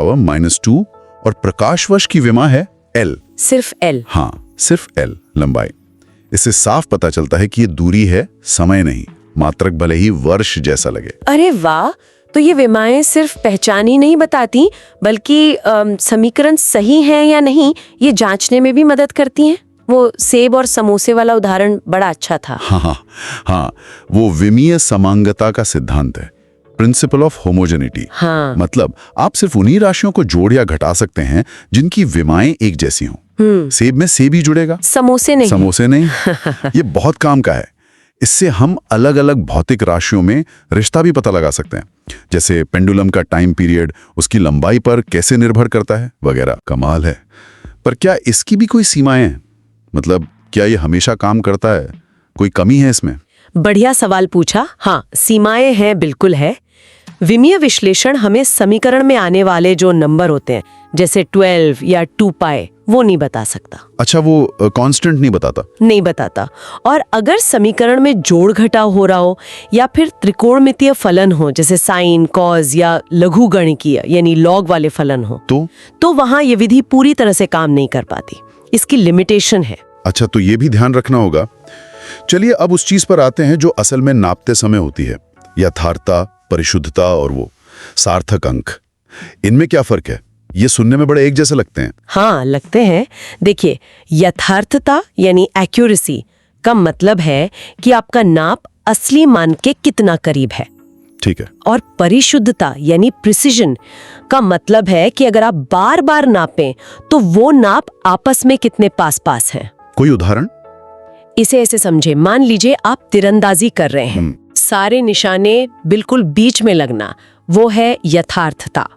Power -2 और प्रकाश वर्ष की विमा है L। सिर्फ L। हाँ, सिर्फ L लंबाई। इससे साफ पता चलता है कि ये दूरी है, समय नहीं। मात्रक भले ही वर्ष जैसा लगे। अरे वाह, तो ये विमाएं सिर्फ पहचान ही नहीं बताती बल्कि समीकरण सही है या नहीं ये जांचने में भी मदद करती हैं। वो सेब और समोसे वाला उदाहरण बड़ा अच्छा था। हाँ, वो विमीय समांगता का सिद्धांत है, प्रिंसिपल ऑफ होमोजेनिटी। हाँ। मतलब आप सिर्फ उन्हीं राशियों को जोड़ या घटा सकते हैं जिनकी विमाएं एक जैसी हों। सेब में सेब ही जुड़ेगा, समोसे नहीं। ये बहुत काम का है। इससे हम अलग अलग भौतिक राशियों में रिश्ता भी पता लगा सकते हैं, जैसे पेंडुलम का टाइम पीरियड उसकी लंबाई पर कैसे निर्भर करता है वगैरह। कमाल है। पर क्या इसकी भी कोई सीमाएं हैं? मतलब क्या ये हमेशा काम करता है? कोई कमी है इसमें? बढ़िया सवाल पूछा। हाँ, सीमाएं हैं, बिल्कुल है। विमीय विश्लेषण हमें समीकरण में आने वाले जो नंबर होते हैं जैसे 12 या 2 पाई वो नहीं बता सकता। अच्छा, वो कांस्टेंट नहीं बताता। और अगर समीकरण में जोड़ घटाव हो रहा हो या फिर त्रिकोणमितीय फलन हो जैसे साइन, कॉज या लघुगणिकीय यानी लॉग वाले फलन हो तो वहां ये विधि पूरी तरह से काम नहीं कर पाती। इसकी लिमिटेशन है। अच्छा, तो ये भी ध्यान रखना होगा। चलिए अब उस चीज पर आते हैं जो असल में नापते समय होती है, यथार्थता, परिशुद्धता और वो सार्थक अंक। इनमें क्या फर्क है? ये सुनने में बड़े एक जैसे लगते हैं। हाँ, लगते हैं। देखिए, यथार्थता यानी एक्यूरेसी का मतलब है कि आपका नाप असली मान के कितना करीब है। ठीक है। और परिशुद्धता यानी प्रिसिजन का मतलब है कि अगर आप बार बार नापें तो वो नाप आपस में कितने पास पास हैं। कोई उदाहरण? इसे ऐसे समझे, मान लीजिए आप तीरंदाजी कर रहे हैं, सारे निशाने बिल्कुल बीच में लगना, वो है यथार्थता।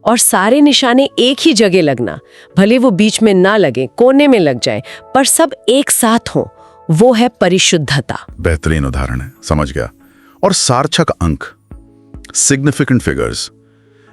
और सारे निशाने एक ही जगह लगना, भले वो बीच में ना लगे, कोने में लग जाए, पर सब एक साथ हो, वो है परिशुद्धता। बेहतरीन उदाहरण है, समझ गया। और सार्थक अंक, सिग्निफिकेंट फिगर्स,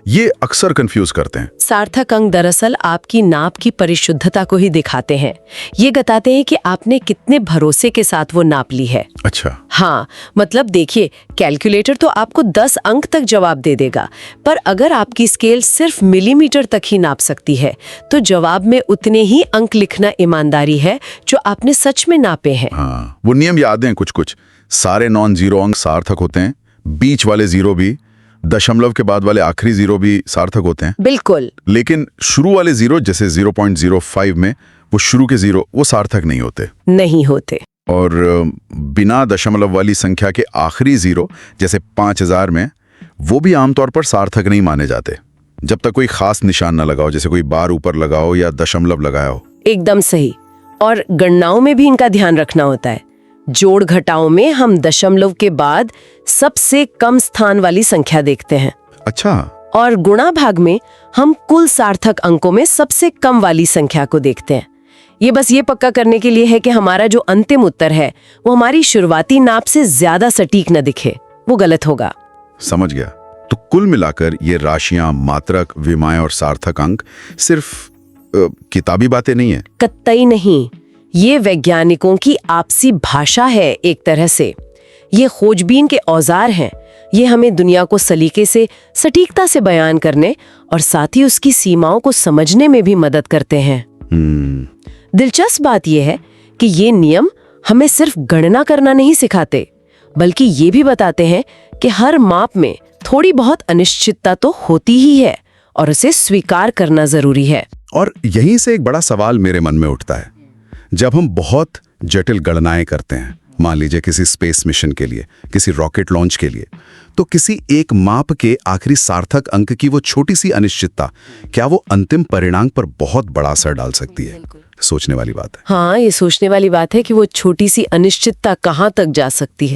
ये अक्सर कंफ्यूज करते हैं। सार्थक अंक दरअसल आपकी नाप की परिशुद्धता को ही दिखाते हैं। ये बताते हैं कि आपने कितने भरोसे के साथ वो नाप ली है। अच्छा। हाँ, मतलब देखिए, कैलकुलेटर तो आपको 10 अंक तक जवाब दे देगा, पर अगर आपकी स्केल सिर्फ मिलीमीटर तक ही नाप सकती है तो जवाब में उतने ही अंक लिखना ईमानदारी है जो आपने सच में नापे हैं। हाँ, वो नियम याद हैं कुछ कुछ। सारे नॉन जीरो अंक सार्थक होते हैं, बीच वाले जीरो भी, दशमलव के बाद वाले आखिरी जीरो भी सार्थक होते हैं। बिल्कुल। लेकिन शुरू वाले जीरो, जैसे 0.05 में वो शुरू के जीरो, वो सार्थक नहीं होते। नहीं होते। और बिना दशमलव वाली संख्या के आखिरी जीरो, जैसे 5000 में, वो भी आमतौर पर सार्थक नहीं माने जाते जब तक कोई खास निशान ना लगाओ, जैसे कोई बार ऊपर लगाओ या दशमलव लगाया हो। एकदम सही। और गणनाओं में भी इनका ध्यान रखना होता है। जोड़ घटाओं में हम दशमलव के बाद सबसे कम स्थान वाली संख्या देखते हैं। अच्छा। और गुणा भाग में हम कुल सार्थक अंकों में सबसे कम वाली संख्या को देखते हैं। ये बस ये पक्का करने के लिए है कि हमारा जो अंतिम उत्तर है वो हमारी शुरुआती नाप से ज्यादा सटीक न दिखे, वो गलत होगा। समझ गया। तो कुल मिलाकर ये राशियां, मात्रक, विमाएं और सार्थक अंक सिर्फ किताबी बातें नहीं है। कतई नहीं, ये वैज्ञानिकों की आपसी भाषा है एक तरह से। ये खोजबीन के औजार हैं। ये हमें दुनिया को सलीके से, सटीकता से बयान करने और साथ ही उसकी सीमाओं को समझने में भी मदद करते हैं। दिलचस्प बात यह है कि ये नियम हमें सिर्फ गणना करना नहीं सिखाते, बल्कि ये भी बताते हैं कि हर माप में थोड़ी बहुत अनिश्चितता तो होती ही है और उसे स्वीकार करना जरूरी है। और यहीं से एक बड़ा सवाल मेरे मन में उठता है। जब हम बहुत जटिल गणनाएं करते हैं, मान लीजिए किसी स्पेस मिशन के लिए, किसी रॉकेट लॉन्च के लिए, तो किसी एक माप के आखिरी सार्थक अंक की वो छोटी सी अनिश्चितता, क्या वो अंतिम परिणाम पर बहुत बड़ा असर डाल सकती है? सोचने वाली बात है। हाँ, ये सोचने वाली बात है कि वो छोटी सी अनिश्चितता कहाँ तक जा सकती है।